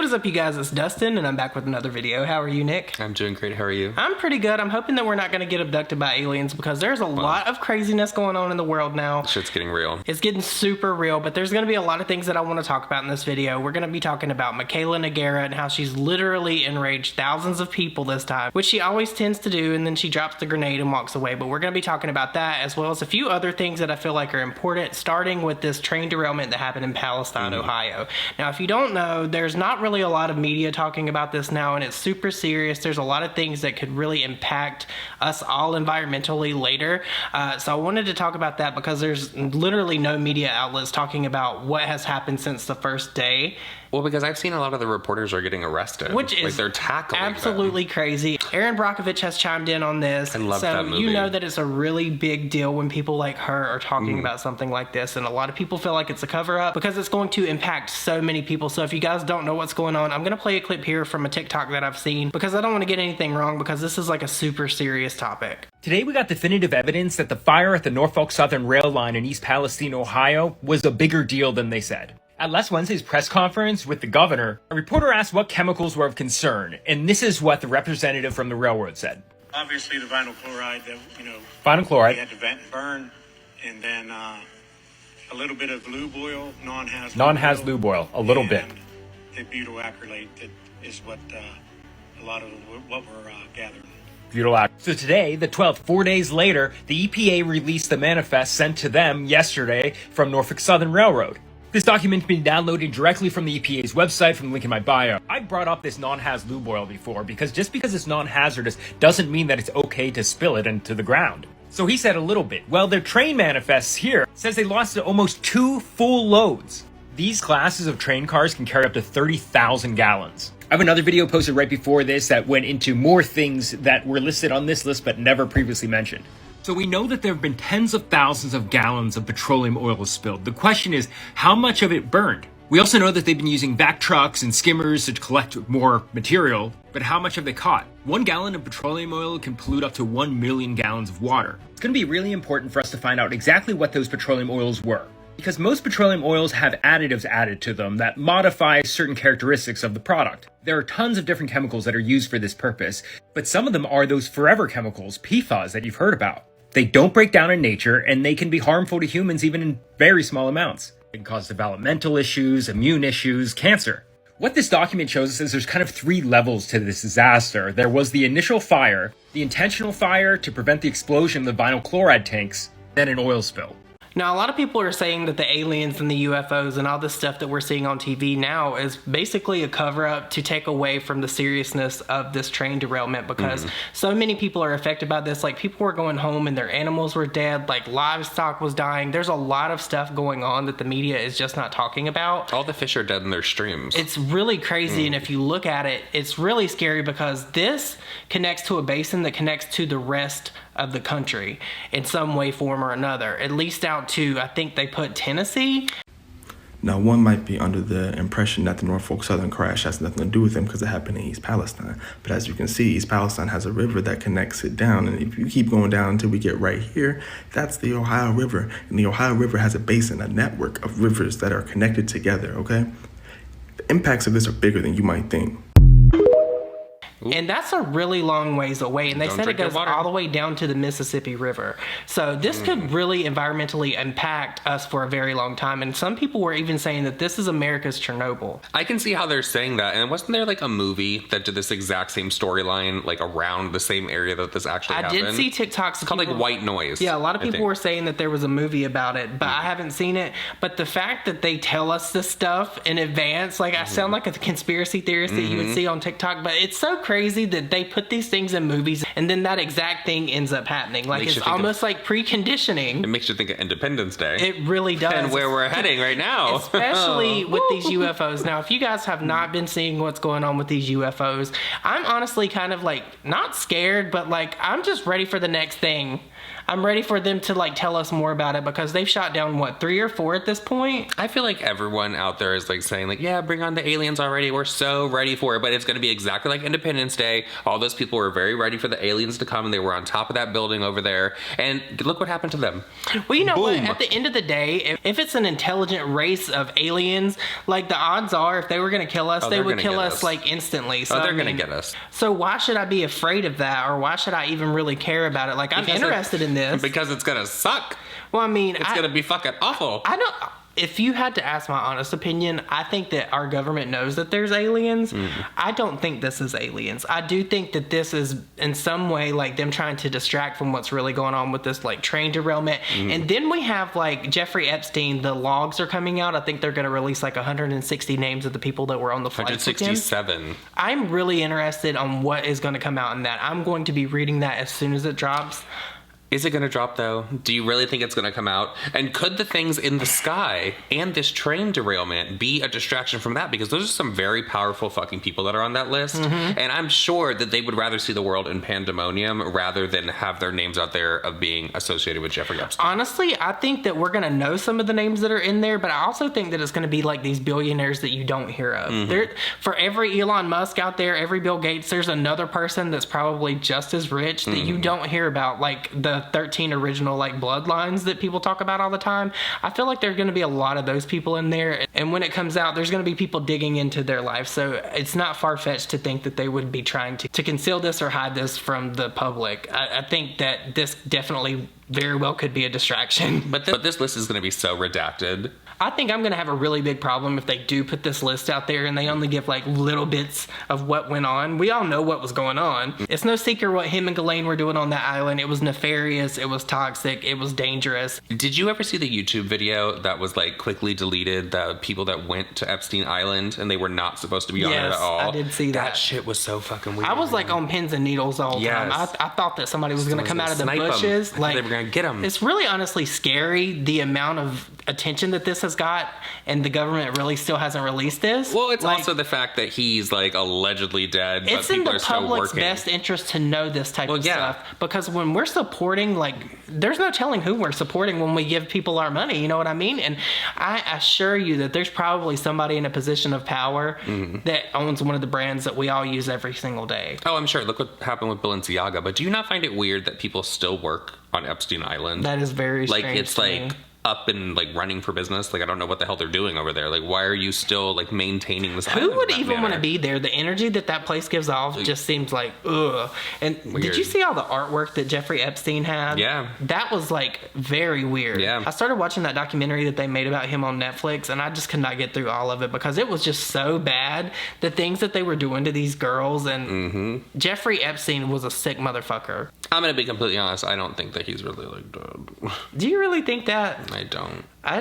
what is up, you guys? It's Dustin, and I'm back with another video. How are you, Nick? I'm doing great. How are you? I'm pretty good. I'm hoping that we're not going to get abducted by aliens because there's a lot of craziness going on in the world now. Shit's getting real. It's getting super real, but there's going to be a lot of things that I want to talk about in this video. We're going to be talking about Mikayla and how she's literally enraged thousands of people this time, which she always tends to do, and then she drops the grenade and walks away. But we're going to be talking about that as well as a few other things that I feel like are important, starting with this train derailment that happened in Palestine, Ohio. Now, if you don't know, there's not really a lot of media talking about this now, and it's super serious. There's a lot of things that could really impact us all environmentally later. So I wanted to talk about that because there's literally no media outlets talking about what has happened since the first day. Well, because I've seen a lot of the reporters are getting arrested. Which is like they're tackling absolutely them. crazy. Aaron Brockovich has chimed in on this. I love that movie. You know that it's a really big deal when people like her are talking about something like this. And a lot of people feel like it's a cover-up because it's going to impact so many people. So if you guys don't know what's going on, I'm going to play a clip here from a TikTok that I've seen because I don't want to get anything wrong because this is like a super serious topic. Today we got definitive evidence that the fire at the Norfolk Southern rail line in East Palestine, Ohio was a bigger deal than they said. At last Wednesday's press conference with the governor, a reporter asked what chemicals were of concern, and this is what the representative from the railroad said. Obviously the vinyl chloride that, vinyl chloride. we had to burn, and then a little bit of lube oil, non-haz lube oil, a little bit. The butyl acrylate that is what a lot of what we're gathering. So today, the 12th, 4 days later, the EPA released the manifest sent to them yesterday from Norfolk Southern Railroad. This document can be downloaded directly from the EPA's website from the link in my bio. I brought up this non-haz lube oil before because just because it's non-hazardous doesn't mean that it's okay to spill it into the ground. So he said a little bit. Well, their train manifests here says they lost almost 2 full loads. These classes of train cars can carry up to 30,000 gallons. I have another video posted right before this that went into more things that were listed on this list but never previously mentioned. So we know that there have been tens of thousands of gallons of petroleum oil spilled. The question is, how much of it burned? We also know that they've been using vac trucks and skimmers to collect more material, but how much have they caught? 1 gallon of petroleum oil can pollute up to 1 million gallons of water. It's going to be really important for us to find out exactly what those petroleum oils were, because most petroleum oils have additives added to them that modify certain characteristics of the product. There are tons of different chemicals that are used for this purpose, but some of them are those forever chemicals, PFAS, that you've heard about. They don't break down in nature, and they can be harmful to humans even in very small amounts. They can cause developmental issues, immune issues, cancer. What this document shows us is there's kind of 3 levels to this disaster. There was the initial fire, the intentional fire to prevent the explosion of the vinyl chloride tanks, then an oil spill. Now, a lot of people are saying that the aliens and the UFOs and all this stuff that we're seeing on TV now is basically a cover-up to take away from the seriousness of this train derailment because so many people are affected by this. Like, people were going home and their animals were dead, like livestock was dying. There's a lot of stuff going on that the media is just not talking about. All the fish are dead in their streams. It's really crazy, and if you look at it, it's really scary because this connects to a basin that connects to the rest of the country in some way, form, or another. At least out to, I think they put Tennessee. Now, one might be under the impression that the Norfolk Southern crash has nothing to do with them because it happened in East Palestine. But as you can see, East Palestine has a river that connects it down. And if you keep going down until we get right here, that's the Ohio River. And the Ohio River has a basin, a network of rivers that are connected together, okay? The impacts of this are bigger than you might think. And that's a really long ways away. And they said it goes all the way down to the Mississippi River. So this could really environmentally impact us for a very long time. And some people were even saying that this is America's Chernobyl. I can see how they're saying that. And wasn't there like a movie that did this exact same storyline, like around the same area that this actually happened? I did see TikToks. It's called like White Noise. Yeah, a lot of people were saying that there was a movie about it, but I haven't seen it. But the fact that they tell us this stuff in advance, like I sound like a conspiracy theorist that you would see on TikTok, but it's so crazy that they put these things in movies and then that exact thing ends up happening. Like, it's almost like preconditioning. It makes you think of Independence Day. It really does. And where we're heading right now. Especially with these UFOs. Now, if you guys have not been seeing what's going on with these UFOs, I'm honestly kind of like, not scared, but like, I'm just ready for the next thing. I'm ready for them to like tell us more about it, because they've shot down, what, 3 or 4 at this point? I feel like everyone out there is like saying like, yeah, bring on the aliens already. We're so ready for it. But it's going to be exactly like Independence Day. All those people were very ready for the aliens to come, and they were on top of that building over there. And look what happened to them. Well, you know what? Boom. At the end of the day, if it's an intelligent race of aliens, like the odds are, if they were going to kill us, they would kill us like instantly. So they're going to get us. So why should I be afraid of that, or why should I even really care about it? Like, I'm interested in this. Because it's going to suck. Well, I mean, it's going to be fucking awful. I don't. If you had to ask my honest opinion, I think that our government knows that there's aliens. I don't think this is aliens. I do think that this is in some way like them trying to distract from what's really going on with this like train derailment. And then we have like Jeffrey Epstein. The logs are coming out. I think they're going to release like 160 names of the people that were on the flight. 167. I'm really interested on what is going to come out in that. I'm going to be reading that as soon as it drops. Is it going to drop, though? Do you really think it's going to come out? And could the things in the sky and this train derailment be a distraction from that? Because those are some very powerful fucking people that are on that list. And I'm sure that they would rather see the world in pandemonium rather than have their names out there of being associated with Jeffrey Epstein. Honestly, I think that we're going to know some of the names that are in there, but I also think that it's going to be like these billionaires that you don't hear of. For every Elon Musk out there, every Bill Gates, there's another person that's probably just as rich that you don't hear about, like the 13 original like bloodlines that people talk about all the time. I feel like there's going to be a lot of those people in there, and when it comes out, there's going to be people digging into their life. So it's not far-fetched to think that they would be trying to conceal this or hide this from the public. I think that this definitely very well could be a distraction. But this list is going to be so redacted. I think I'm going to have a really big problem if they do put this list out there and they only give like little bits of what went on. We all know what was going on. It's no secret what him and Ghislaine were doing on that island. It was nefarious. It was toxic. It was dangerous. Did you ever see the YouTube video that was like quickly deleted? The people that went to Epstein Island and they were not supposed to be on it at all. I did see that. That shit was so fucking weird. I was like on pins and needles all the time. I thought that somebody was going to come out of the bushes. Like they were going to get them. It's really honestly scary, the amount of attention that this has got, and the government really still hasn't released this. Well, it's like, also the fact that he's like allegedly dead, it's but in people the are still public's working. best interest to know this type of stuff, because when we're supporting, like, there's no telling who we're supporting when we give people our money, you know what I mean? And I assure you that there's probably somebody in a position of power that owns one of the brands that we all use every single day. Oh, I'm sure. Look what happened with Balenciaga. But do you not find it weird that people still work on Epstein Island? That is very strange. Like, it's like up and like running for business. Like, I don't know what the hell they're doing over there. Like, why are you still like maintaining this island? Who would even want to be there? The energy that place gives off just seems like ugh. And weird. Did you see all the artwork that Jeffrey Epstein had? Yeah, that was like very weird. Yeah, I started watching that documentary that they made about him on Netflix, and I just could not get through all of it because it was just so bad. The things that they were doing to these girls, and Jeffrey Epstein was a sick motherfucker. I'm gonna be completely honest. I don't think that he's really like dead. Do you really think that? I don't. I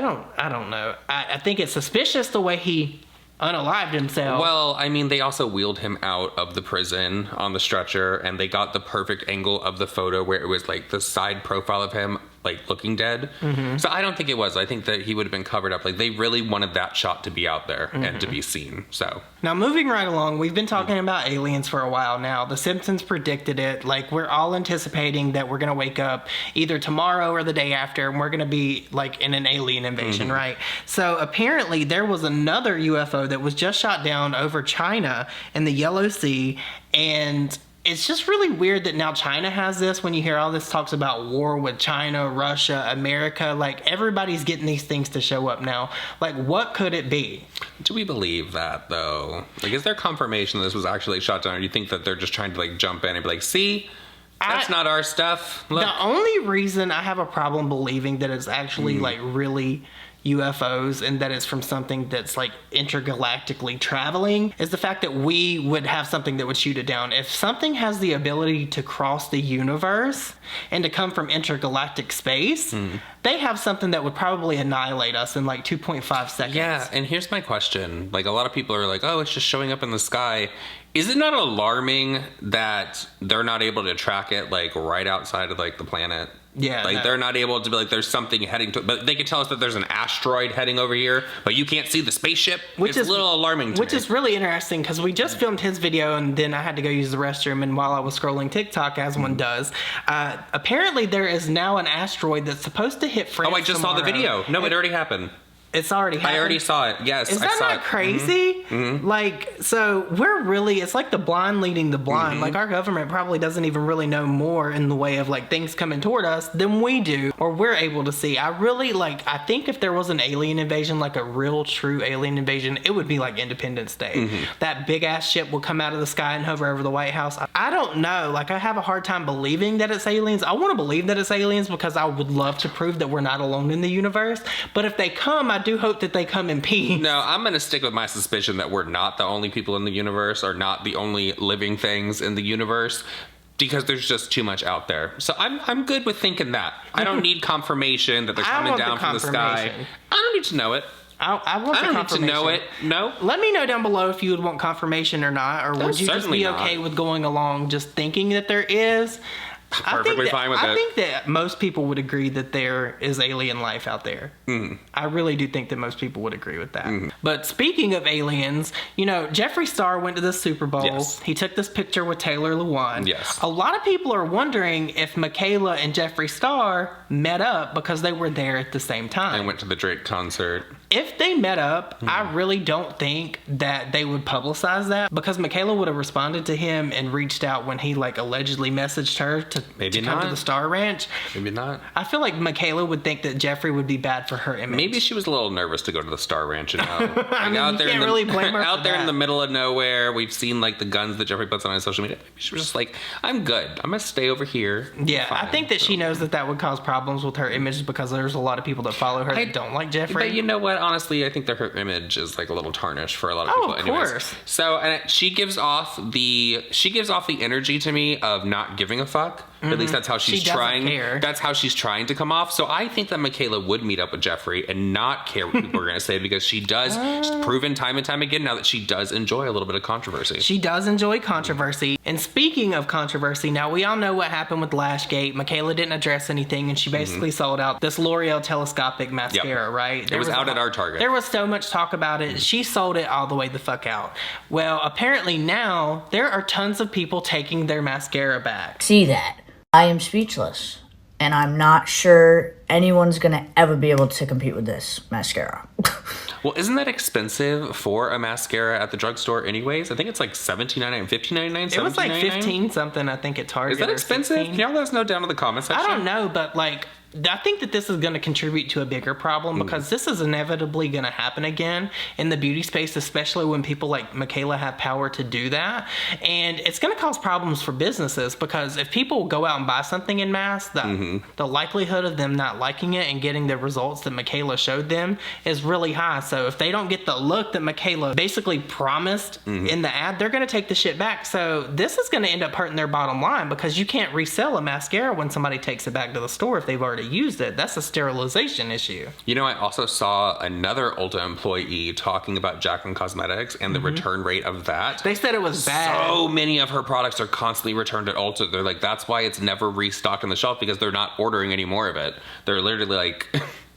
don't know. I think it's suspicious the way he unalived himself. Well, I mean, they also wheeled him out of the prison on the stretcher, and they got the perfect angle of the photo where it was like the side profile of him like looking dead. So I don't think it was. I think that he would have been covered up. Like, they really wanted that shot to be out there and to be seen. So now, moving right along, we've been talking about aliens for a while now. The Simpsons predicted it. Like, we're all anticipating that we're gonna wake up either tomorrow or the day after, and we're gonna be like in an alien invasion, right? So apparently there was another UFO that was just shot down over China in the Yellow Sea, and it's just really weird that now China has this. When you hear all this talks about war with China, Russia, America, like everybody's getting these things to show up now. Like, what could it be? Do we believe that, though? Like, is there confirmation this was actually shot down, or do you think that they're just trying to like jump in and be like, see, that's not our stuff? Look. The only reason I have a problem believing that it's actually like really UFOs and that it's from something that's like intergalactically traveling is the fact that we would have something that would shoot it down. If something has the ability to cross the universe and to come from intergalactic space, they have something that would probably annihilate us in like 2.5 seconds. Yeah, and here's my question. Like, a lot of people are like, oh, it's just showing up in the sky. Is it not alarming that they're not able to track it like right outside of like the planet? Yeah, like no. they're not able to be like, there's something heading to, but they can tell us that there's an asteroid heading over here, but you can't see the spapeship. It's a little alarming to Which me. is really interesting because we just filmed his video and then I had to go use the restroom, and while I was scrolling TikTok, as one does, apparently there is now an asteroid that's supposed to hit France. Oh, I just saw the video. No, it already happened. It's already happened. I already saw it. Yes, Is I that saw not it. crazy? Mm-hmm. Like, so we're really, it's like the blind leading the blind. Like, our government probably doesn't even really know more in the way of like things coming toward us than we do, or we're able to see. I really like, I think if there was an alien invasion, like a real true alien invasion, it would be like Independence Day. That big ass ship would come out of the sky and hover over the White House. I don't know. Like, I have a hard time believing that it's aliens. I want to believe that it's aliens because I would love to prove that we're not alone in the universe. But if they come, I do hope that they come in peace. No, I'm going to stick with my suspicion that we're not the only people in the universe, or not the only living things in the universe, because there's just too much out there. So I'm good with thinking that. I don't need confirmation that they're coming down from the sky. I don't need to know it. I want I don't need to know it. No. Let me know down below if you would want confirmation or not, or would you just certainly be not. okay with going along just thinking that there is? Perfectly fine with I it. think that most people would agree that there is alien life out there. I really do think that most people would agree with that. But speaking of aliens, you know, Jeffree Star went to the Super Bowl. Yes. He took this picture with Taylor Lewan. Yes. A lot of people are wondering if Mikayla and Jeffree Star met up because they were there at the same time. I went to the Drake concert. If they met up, I really don't think that they would publicize that, because Mikayla would have responded to him and reached out when he like allegedly messaged her to come to the Star Ranch. Maybe not. I feel like Mikayla would think that Jeffree would be bad for her image. Maybe she was a little nervous to go to the Star Ranch and like you can't really blame her out for there in that. the middle of nowhere. We've seen like the guns that Jeffree puts on his social media. Maybe she was just like, I'm good. I'm gonna stay over here. Yeah, Fine. I think that she knows that would cause problems with her image, because there's a lot of people that follow her that don't like Jeffree. But you know what? Honestly, I think that her image is like a little tarnished for a lot of people. Of Anyways. course. So, and she gives off the energy to me of not giving a fuck. At least that's how she's She doesn't trying. care. That's how she's trying to come off. So I think that Mikayla would meet up with Jeffree and not care what people are going to say, because she does. She's proven time and time again now that she does enjoy a little bit of controversy. She does enjoy controversy. And speaking of controversy, now we all know what happened with Lashgate. Mikayla didn't address anything, and she basically sold out this L'Oreal telescopic mascara, right? It was out at our Target. There was so much talk about it. She sold it all the way the fuck out. Well, apparently now there are tons of people taking their mascara back. See that. I am speechless. And I'm not sure anyone's gonna ever be able to compete with this mascara. Well, isn't that expensive for a mascara at the drugstore anyways? I think it's like $17.99, $15.99, It was like $17.99. 15 something, I think, at Target. Is that or expensive? 16. Can y'all let us know down in the comments section? I don't know, but like, I think that this is going to contribute to a bigger problem, because this is inevitably going to happen again in the beauty space, especially when people like Mikayla have power to do that. And it's going to cause problems for businesses, because if people go out and buy something in mass, the likelihood of them not liking it and getting the results that Mikayla showed them is really high. So if they don't get the look that Mikayla basically promised in the ad, they're going to take the shit back. So this is going to end up hurting their bottom line, because you can't resell a mascara when somebody takes it back to the store if they've already used it. That's a sterilization issue. You know, I also saw another Ulta employee talking about Jaclyn Cosmetics and the return rate of that. They said it was bad. So many of her products are constantly returned at Ulta. They're like, that's why it's never restocked on the shelf, because they're not ordering any more of it. They're literally like,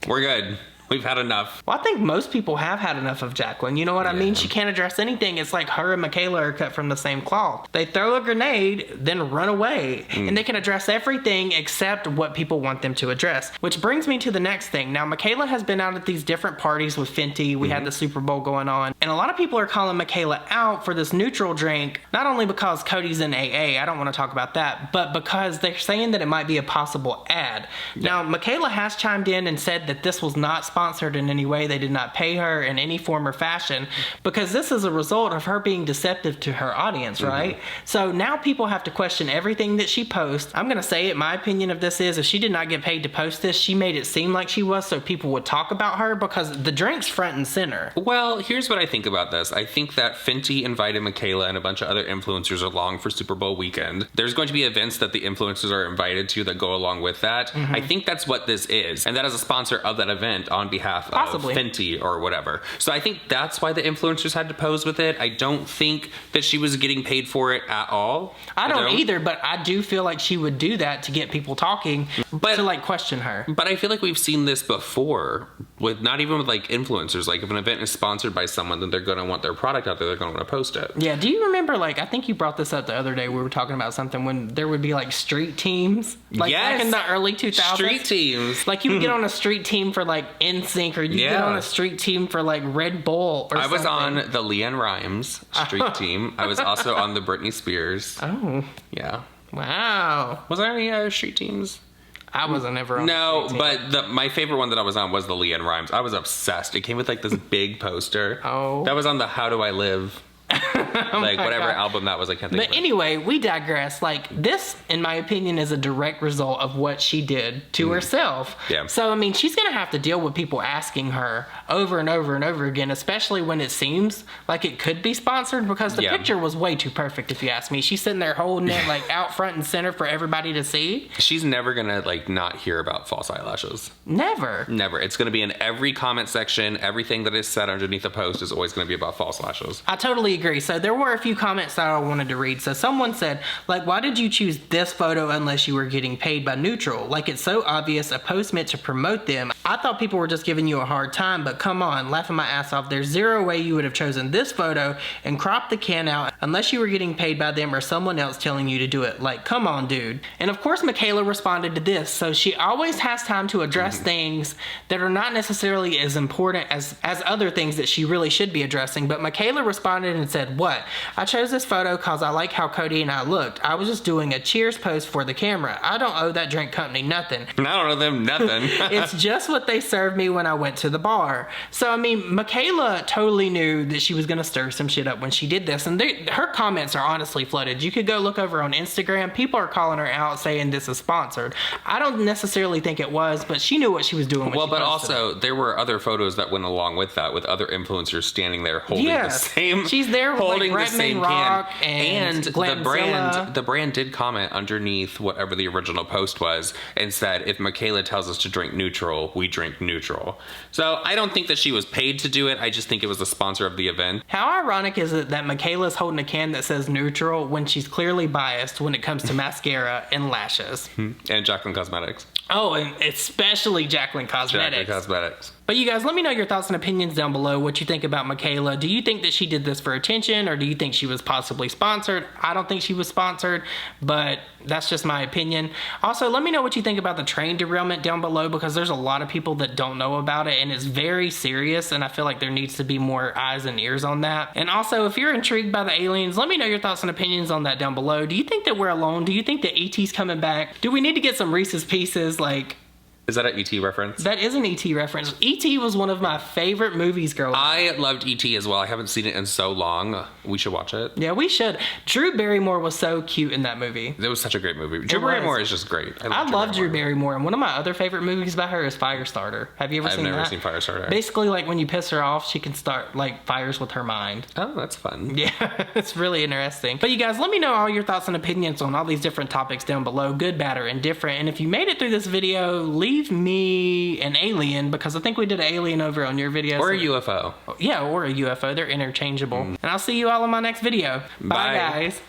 we're good. We've had enough. Well, I think most people have had enough of Jaclyn. You know what I mean? She can't address anything. It's like her and Mikayla are cut from the same cloth. They throw a grenade, then run away. And they can address everything except what people want them to address. Which brings me to the next thing. Now, Mikayla has been out at these different parties with Fenty. We had the Super Bowl going on. And a lot of people are calling Mikayla out for this neutral drink, not only because Cody's in AA, I don't want to talk about that, but because they're saying that it might be a possible ad. Now, Mikayla has chimed in and said that this was not sponsored in any way. They did not pay her in any form or fashion, because this is a result of her being deceptive to her audience, right? So now people have to question everything that she posts. I'm going to say it, my opinion of this is, if she did not get paid to post this, she made it seem like she was, so people would talk about her, because the drink's front and center. Well, here's what I think about this. I think that Fenty invited Mikayla and a bunch of other influencers along for Super Bowl weekend. There's going to be events that the influencers are invited to that go along with that. I think that's what this is. And that as a sponsor of that event on on behalf Possibly. of Fenty or whatever. So I think that's why the influencers had to pose with it. I don't think that she was getting paid for it at all. I don't either, but I do feel like she would do that to get people talking, to like question her. But I feel like we've seen this before with not even with like influencers. Like if an event is sponsored by someone, then they're going to want their product out there. They're going to want to post it. Yeah. Do you remember, like, I think you brought this up the other day. We were talking about something when there would be like street teams, like back in the early 2000s. Street teams. Like you would get on a street team for like NSYNC, or you get on a street team for like Red Bull or I was something. on the Leanne Rimes street team. I was also on the Britney Spears. Oh. Yeah. Wow. Was there any other street teams? I wasn't ever on No, a street team. but my favorite one that I was on was the Leanne Rimes. I was obsessed. It came with like this big poster. Oh. That was on the How Do I Live? Like whatever God. album that was, I can't think But of it. anyway, we digress. Like, this, in my opinion, is a direct result of what she did to herself. Yeah. So, I mean, she's going to have to deal with people asking her over and over and over again, especially when it seems like it could be sponsored, because the picture was way too perfect, if you ask me. She's sitting there holding it, like, out front and center for everybody to see. She's never gonna, like, not hear about false eyelashes. Never. Never. It's gonna be in every comment section. Everything that is said underneath a post is always gonna be about false lashes. I totally agree. So there were a few comments that I wanted to read. So someone said, like, why did you choose this photo unless you were getting paid by Neutral? Like, it's so obvious a post meant to promote them. I thought people were just giving you a hard time, but come on, laughing my ass off. There's zero way you would have chosen this photo and cropped the can out unless you were getting paid by them or someone else telling you to do it. Like, come on, dude. And of course, Mikayla responded to this. So she always has time to address things that are not necessarily as important as other things that she really should be addressing. But Mikayla responded and said, what? I chose this photo because I like how Cody and I looked. I was just doing a cheers post for the camera. I don't owe that drink company nothing. I don't owe them nothing. It's just what they served me when I went to the bar. So, I mean, Mikayla totally knew that she was going to stir some shit up when she did this. And her comments are honestly flooded. You could go look over on Instagram. People are calling her out saying this is sponsored. I don't necessarily think it was, but she knew what she was doing when Well, she but posted also, there were other photos that went along with that, with other influencers standing there holding Yes. the same. She's there with, holding like, the same Bretman Rock can. and the Glamzilla. brand did comment underneath whatever the original post was and said, if Mikayla tells us to drink neutral, we drink neutral. So I don't think that she was paid to do it. I just think it was the sponsor of the event. How ironic is it that Mikayla's holding a can that says neutral when she's clearly biased when it comes to mascara and lashes? And Jacqueline Cosmetics. Oh, and especially Jacqueline Cosmetics. Jacqueline Cosmetics. But you guys, let me know your thoughts and opinions down below, what you think about Mikayla. Do you think that she did this for attention, or do you think she was possibly sponsored? I don't think she was sponsored, but that's just my opinion. Also, let me know what you think about the train derailment down below, because there's a lot of people that don't know about it, and it's very serious, and I feel like there needs to be more eyes and ears on that. And also, if you're intrigued by the aliens, let me know your thoughts and opinions on that down below. Do you think that we're alone? Do you think that ET's coming back? Do we need to get some Reese's Pieces, like... Is that an ET reference? That is an ET reference. ET was one of my favorite movies growing up. I loved ET as well. I haven't seen it in so long. We should watch it. Yeah, we should. Drew Barrymore was so cute in that movie. It was such a great movie. Drew was. Barrymore is just great. I love Drew Barrymore, and one of my other favorite movies by her is Firestarter. Have you ever seen that? I've never seen Firestarter. Basically, like, when you piss her off, she can start, like, fires with her mind. Oh, that's fun. Yeah, it's really interesting. But you guys, let me know all your thoughts and opinions on all these different topics down below, good, bad, or indifferent. And if you made it through this video, leave me an alien, because I think we did an alien over on your video. Or a UFO. Yeah, or a UFO. They're interchangeable. And I'll see you all in my next video. Bye Bye. guys.